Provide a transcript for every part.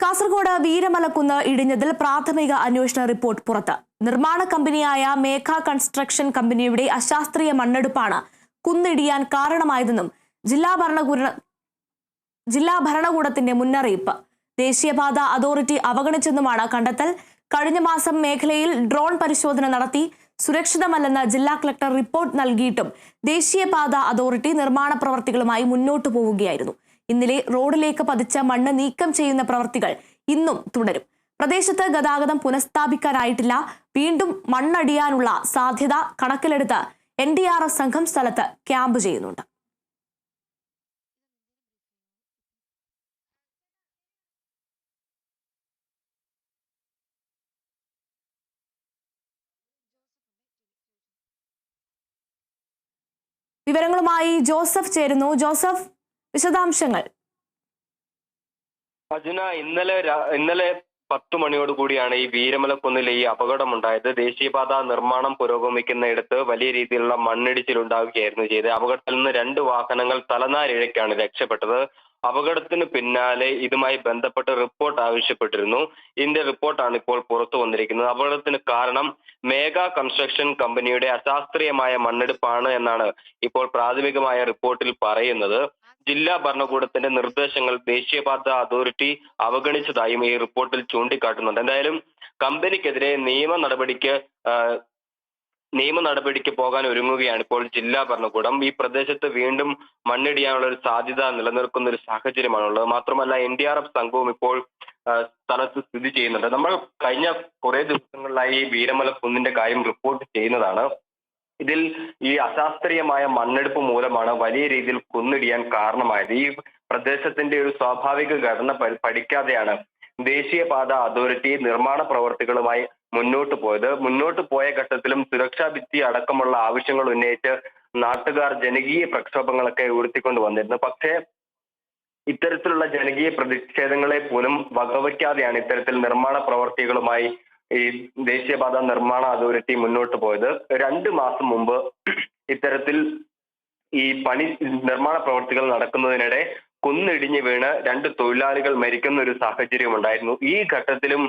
കാസർഗോഡ് വീരമലക്കുന്ന് ഇടിഞ്ഞതിൽ പ്രാഥമിക അന്വേഷണ റിപ്പോർട്ട് പുറത്ത്. നിർമ്മാണ കമ്പനിയായ മേഘ കൺസ്ട്രക്ഷൻ കമ്പനിയുടെ അശാസ്ത്രീയ മണ്ണെടുപ്പാണ് കുന്നിടിയാൻ കാരണമായതെന്നും ജില്ലാ ഭരണകൂടത്തിന്റെ മുന്നറിയിപ്പ്. ദേശീയപാത അതോറിറ്റി അവഗണിച്ചെന്നുമാണ് കണ്ടെത്തൽ. കഴിഞ്ഞ മാസം മേഖലയിൽ ഡ്രോൺ പരിശോധന നടത്തി സുരക്ഷിതമല്ലെന്ന് ജില്ലാ കളക്ടർ റിപ്പോർട്ട് നൽകിയിട്ടും ദേശീയപാത അതോറിറ്റി നിർമ്മാണ പ്രവർത്തികളുമായി മുന്നോട്ടു പോവുകയായിരുന്നു. ഇന്നലെ റോഡിലേക്ക് പതിച്ച മണ്ണ് നീക്കം ചെയ്യുന്ന പ്രവർത്തികൾ ഇന്നും തുടരും. പ്രദേശത്ത് ഗതാഗതം പുനഃസ്ഥാപിക്കാനായിട്ടില്ല. വീണ്ടും മണ്ണടിയാനുള്ള സാധ്യത കണക്കിലെടുത്ത് NDRF സംഘം സ്ഥലത്ത് ക്യാമ്പ് ചെയ്യുന്നുണ്ട്. വിവരങ്ങളുമായി ജോസഫ് ചേരുന്നു. ജോസഫ്, വിശദാംശങ്ങൾ. അർജുന, ഇന്നലെ 10 മണിയോട് കൂടിയാണ് ഈ വീരമലക്കുന്നിലെ ഈ അപകടമുണ്ടായത്. ദേശീയപാത നിർമ്മാണം പുരോഗമിക്കുന്നയിടത്ത് വലിയ രീതിയിലുള്ള മണ്ണിടിച്ചിൽ ഉണ്ടാവുകയായിരുന്നു ചെയ്തത്. അപകടത്തിൽ നിന്ന് 2 വാഹനങ്ങൾ തലനാരിഴയ്ക്കാണ് രക്ഷപ്പെട്ടത്. അപകടത്തിന് പിന്നാലെ ഇതുമായി ബന്ധപ്പെട്ട് റിപ്പോർട്ട് ആവശ്യപ്പെട്ടിരുന്നു. ഇതിന്റെ റിപ്പോർട്ടാണ് ഇപ്പോൾ പുറത്തു വന്നിരിക്കുന്നത്. അപകടത്തിന് കാരണം മേഘ കൺസ്ട്രക്ഷൻ കമ്പനിയുടെ അശാസ്ത്രീയമായ മണ്ണെടുപ്പാണ് എന്നാണ് ഇപ്പോൾ പ്രാഥമികമായ റിപ്പോർട്ടിൽ പറയുന്നത്. ജില്ലാ ഭരണകൂടത്തിന്റെ നിർദ്ദേശങ്ങൾ ദേശീയപാത അതോറിറ്റി അവഗണിച്ചതായും ഈ റിപ്പോർട്ടിൽ ചൂണ്ടിക്കാട്ടുന്നുണ്ട്. എന്തായാലും കമ്പനിക്കെതിരെ നിയമ നടപടിക്ക് പോകാൻ ഒരുങ്ങുകയാണ് ഇപ്പോൾ ജില്ലാ ഭരണകൂടം. ഈ പ്രദേശത്ത് വീണ്ടും മണ്ണിടിയാനുള്ള ഒരു സാധ്യത നിലനിൽക്കുന്ന ഒരു സാഹചര്യമാണുള്ളത്. മാത്രമല്ല NDRF സംഘവും ഇപ്പോൾ സ്ഥലത്ത് സ്ഥിതി ചെയ്യുന്നുണ്ട്. നമ്മൾ കഴിഞ്ഞ കുറെ ദിവസങ്ങളിലായി ഈ വീരമലക്കുന്നിന്റെ കാര്യം റിപ്പോർട്ട് ചെയ്യുന്നതാണ്. ഇതിൽ ഈ അശാസ്ത്രീയമായ മണ്ണെടുപ്പ് മൂലമാണ് വലിയ രീതിയിൽ കുന്നിടിയാൻ കാരണമായത്. ഈ പ്രദേശത്തിന്റെ ഒരു സ്വാഭാവിക ഘടന പഠിക്കാതെയാണ് ദേശീയപാത അതോറിറ്റി നിർമ്മാണ പ്രവർത്തികളുമായി മുന്നോട്ട് പോയ ഘട്ടത്തിലും സുരക്ഷാ ഭിത്തി അടക്കമുള്ള ആവശ്യങ്ങൾ ഉന്നയിച്ച് നാട്ടുകാർ ജനകീയ പ്രക്ഷോഭങ്ങളൊക്കെ ഉയർത്തിക്കൊണ്ട് വന്നിരുന്നു. പക്ഷേ ഇത്തരത്തിലുള്ള ജനകീയ പ്രതിഷേധങ്ങളെ പോലും വകവയ്ക്കാതെയാണ് ഇത്തരത്തിൽ നിർമ്മാണ പ്രവർത്തികളുമായി ഈ ദേശീയപാത നിർമ്മാണ അതോറിറ്റി മുന്നോട്ട് പോയത്. 2 മാസം മുമ്പ് ഇത്തരത്തിൽ ഈ നിർമ്മാണ പ്രവർത്തികൾ നടക്കുന്നതിനിടെ കുന്നിടിഞ്ഞ് വീണ് 2 തൊഴിലാളികൾ മരിക്കുന്ന ഒരു സാഹചര്യം ഉണ്ടായിരുന്നു. ഈ ഘട്ടത്തിലും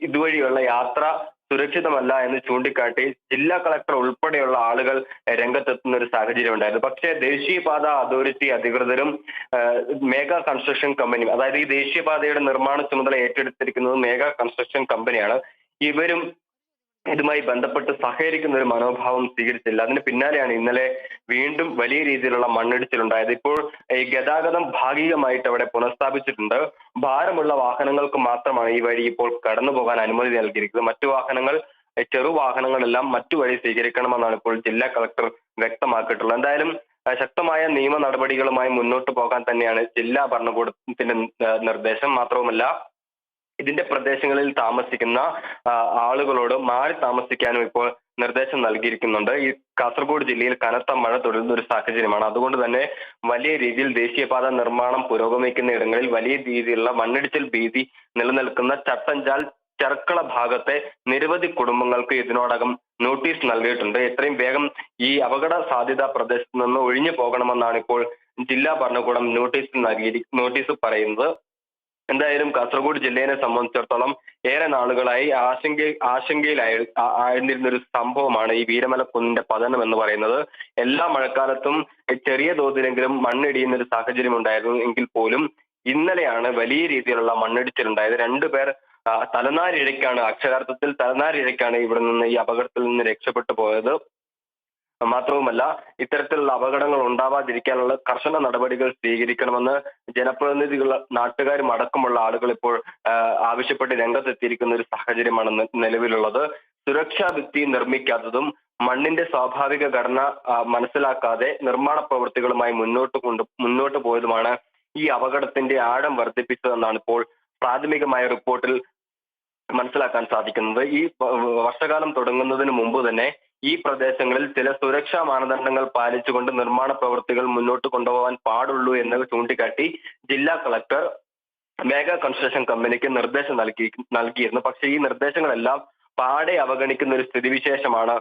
ഇതുവഴിയുള്ള യാത്ര സുരക്ഷിതമല്ല എന്ന് ചൂണ്ടിക്കാട്ടി ജില്ലാ കളക്ടർ ഉൾപ്പെടെയുള്ള ആളുകൾ രംഗത്തെത്തുന്ന ഒരു സാഹചര്യം ഉണ്ടായിരുന്നു. പക്ഷേ ദേശീയപാത അതോറിറ്റി അധികൃതരും മേഘ കൺസ്ട്രക്ഷൻ കമ്പനിയും, അതായത് ഈ ദേശീയപാതയുടെ നിർമ്മാണ ചുമതല ഏറ്റെടുത്തിരിക്കുന്നത് മേഘ കൺസ്ട്രക്ഷൻ കമ്പനിയാണ്, ഇവരും ഇതുമായി ബന്ധപ്പെട്ട് സഹകരിക്കുന്ന ഒരു മനോഭാവം സ്വീകരിച്ചില്ല. അതിന് പിന്നാലെയാണ് ഇന്നലെ വീണ്ടും വലിയ രീതിയിലുള്ള മണ്ണിടിച്ചിലുണ്ടായത്. ഇപ്പോൾ ഈ ഗതാഗതം ഭാഗികമായിട്ട് അവിടെ പുനഃസ്ഥാപിച്ചിട്ടുണ്ട്. ഭാരമുള്ള വാഹനങ്ങൾക്ക് മാത്രമാണ് ഈ വഴി ഇപ്പോൾ കടന്നു പോകാൻ അനുമതി നൽകിയിരിക്കുന്നത്. മറ്റു വാഹനങ്ങൾ, ചെറു വാഹനങ്ങളെല്ലാം മറ്റു വഴി സ്വീകരിക്കണമെന്നാണ് ഇപ്പോൾ ജില്ലാ കളക്ടർ വ്യക്തമാക്കിയിട്ടുള്ളത്. എന്തായാലും ശക്തമായ നിയമ നടപടികളുമായി മുന്നോട്ട് പോകാൻ തന്നെയാണ് ജില്ലാ ഭരണകൂടത്തിന്റെ നിർദ്ദേശം. മാത്രവുമല്ല, ഇതിന്റെ പ്രദേശങ്ങളിൽ താമസിക്കുന്ന ആളുകളോട് മാറി താമസിക്കാനും ഇപ്പോൾ നിർദ്ദേശം നൽകിയിരിക്കുന്നുണ്ട്. ഈ കാസർഗോഡ് ജില്ലയിൽ കനത്ത മഴ തുടരുന്ന ഒരു സാഹചര്യമാണ്. അതുകൊണ്ട് തന്നെ വലിയ രീതിയിൽ ദേശീയപാത നിർമ്മാണം പുരോഗമിക്കുന്ന ഇടങ്ങളിൽ വലിയ രീതിയിലുള്ള മണ്ണിടിച്ചിൽ ഭീതി നിലനിൽക്കുന്ന ചട്ടഞ്ചാൽ, ചെർക്കള ഭാഗത്തെ നിരവധി കുടുംബങ്ങൾക്ക് ഇതിനോടകം നോട്ടീസ് നൽകിയിട്ടുണ്ട്. എത്രയും വേഗം ഈ അപകട സാധ്യതാ പ്രദേശത്ത് നിന്ന് ഒഴിഞ്ഞു പോകണമെന്നാണ് ഇപ്പോൾ ജില്ലാ ഭരണകൂടം നോട്ടീസ് പറയുന്നത്. എന്തായാലും കാസർഗോഡ് ജില്ലയെ സംബന്ധിച്ചിടത്തോളം ഏറെ നാളുകളായി ആശങ്കയിലായിരുന്നിരുന്ന ഒരു സംഭവമാണ് ഈ വീരമലക്കുന്നിന്റെ പതനം എന്ന് പറയുന്നത്. എല്ലാ മഴക്കാലത്തും ചെറിയ തോതിലെങ്കിലും മണ്ണിടിയുന്ന ഒരു സാഹചര്യം ഉണ്ടായിരുന്നു എങ്കിൽ പോലും ഇന്നലെയാണ് വലിയ രീതിയിലുള്ള മണ്ണിടിച്ചിലുണ്ടായത്. 2 പേർ അക്ഷരാർത്ഥത്തിൽ തലനാരിഴയ്ക്കാണ് ഇവിടെ നിന്ന് ഈ അപകടത്തിൽ നിന്ന് രക്ഷപ്പെട്ടു പോയത്. മാത്രവുമല്ല, ഇത്തരത്തിലുള്ള അപകടങ്ങൾ ഉണ്ടാവാതിരിക്കാനുള്ള കർശന നടപടികൾ സ്വീകരിക്കണമെന്ന് ജനപ്രതിനിധികൾ, നാട്ടുകാരും അടക്കമുള്ള ആളുകൾ ഇപ്പോൾ ആവശ്യപ്പെട്ട് രംഗത്തെത്തിയിരിക്കുന്ന ഒരു സാഹചര്യമാണ് നിലവിലുള്ളത്. സുരക്ഷാ ഭിത്തി നിർമ്മിക്കാത്തതും മണ്ണിന്റെ സ്വാഭാവിക ഘടന മനസ്സിലാക്കാതെ നിർമ്മാണ പ്രവൃത്തികളുമായി മുന്നോട്ട് പോയതുമാണ് ഈ അപകടത്തിന്റെ ആഴം വർദ്ധിപ്പിച്ചതെന്നാണ് ഇപ്പോൾ പ്രാഥമികമായ റിപ്പോർട്ടിൽ മനസ്സിലാക്കാൻ സാധിക്കുന്നത്. ഈ വർഷകാലം തുടങ്ങുന്നതിന് മുമ്പ് തന്നെ ഈ പ്രദേശങ്ങളിൽ ചില സുരക്ഷാ മാനദണ്ഡങ്ങൾ പാലിച്ചുകൊണ്ട് നിർമ്മാണ പ്രവൃത്തികൾ മുന്നോട്ട് കൊണ്ടുപോകാൻ പാടുള്ളൂ എന്ന് ചൂണ്ടിക്കാട്ടി ജില്ലാ കളക്ടർ മേഘ കൺസ്ട്രക്ഷൻ കമ്പനിക്ക് നിർദ്ദേശം നൽകിയിരുന്നു. പക്ഷേ ഈ നിർദ്ദേശങ്ങളെല്ലാം പാടെ അവഗണിക്കുന്ന ഒരു സ്ഥിതിവിശേഷമാണ്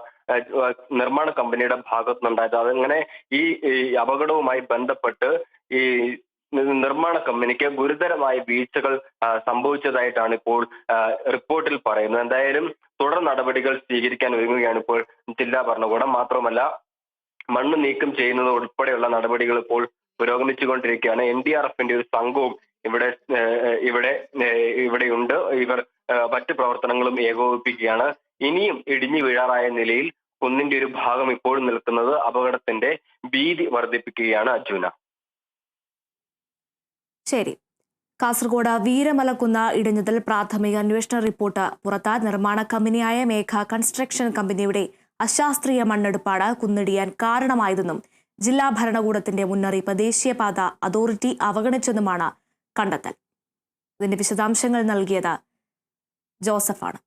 നിർമ്മാണ കമ്പനിയുടെ ഭാഗത്തുനിന്നുണ്ടായത്. അതങ്ങനെ ഈ അപകടവുമായി ബന്ധപ്പെട്ട് ഈ നിർമ്മാണ കമ്പനിക്ക് ഗുരുതരമായ വീഴ്ചകൾ സംഭവിച്ചതായിട്ടാണ് ഇപ്പോൾ റിപ്പോർട്ടിൽ പറയുന്നത്. എന്തായാലും തുടർ നടപടികൾ സ്വീകരിക്കാൻ ഒരുങ്ങുകയാണ് ഇപ്പോൾ ജില്ലാ ഭരണകൂടം. മാത്രമല്ല മണ്ണ് നീക്കം ചെയ്യുന്നത് ഉൾപ്പെടെയുള്ള നടപടികൾ ഇപ്പോൾ പുരോഗമിച്ചുകൊണ്ടിരിക്കുകയാണ്. NDRFന്റെ ഒരു സംഘവും ഇവിടെ ഇവിടെ ഇവിടെയുണ്ട്. ഇവർ മറ്റ് പ്രവർത്തനങ്ങളും ഏകോപിപ്പിക്കുകയാണ്. ഇനിയും ഇടിഞ്ഞു വീഴാറായ നിലയിൽ കുന്നിന്റെ ഒരു ഭാഗം ഇപ്പോഴും നിൽക്കുന്നത് അപകടത്തിന്റെ ഭീതി വർദ്ധിപ്പിക്കുകയാണ്. അർജുന. ശരി. കാസർഗോഡ് വീരമലക്കുന്ന് ഇടിഞ്ഞതിൽ പ്രാഥമിക അന്വേഷണ റിപ്പോർട്ട് പുറത്ത്. നിർമ്മാണ കമ്പനിയായ മേഘ കൺസ്ട്രക്ഷൻ കമ്പനിയുടെ അശാസ്ത്രീയ മണ്ണെടുപ്പാണ് കുന്നിടിയാൻ കാരണമായതെന്നും ജില്ലാ ഭരണകൂടത്തിന്റെ മുന്നറിയിപ്പ് ദേശീയപാത അതോറിറ്റി അവഗണിച്ചെന്നുമാണ് കണ്ടെത്തൽ. ഇതിന്റെ വിശദാംശങ്ങൾ നൽകിയത് ജോസഫാണ്.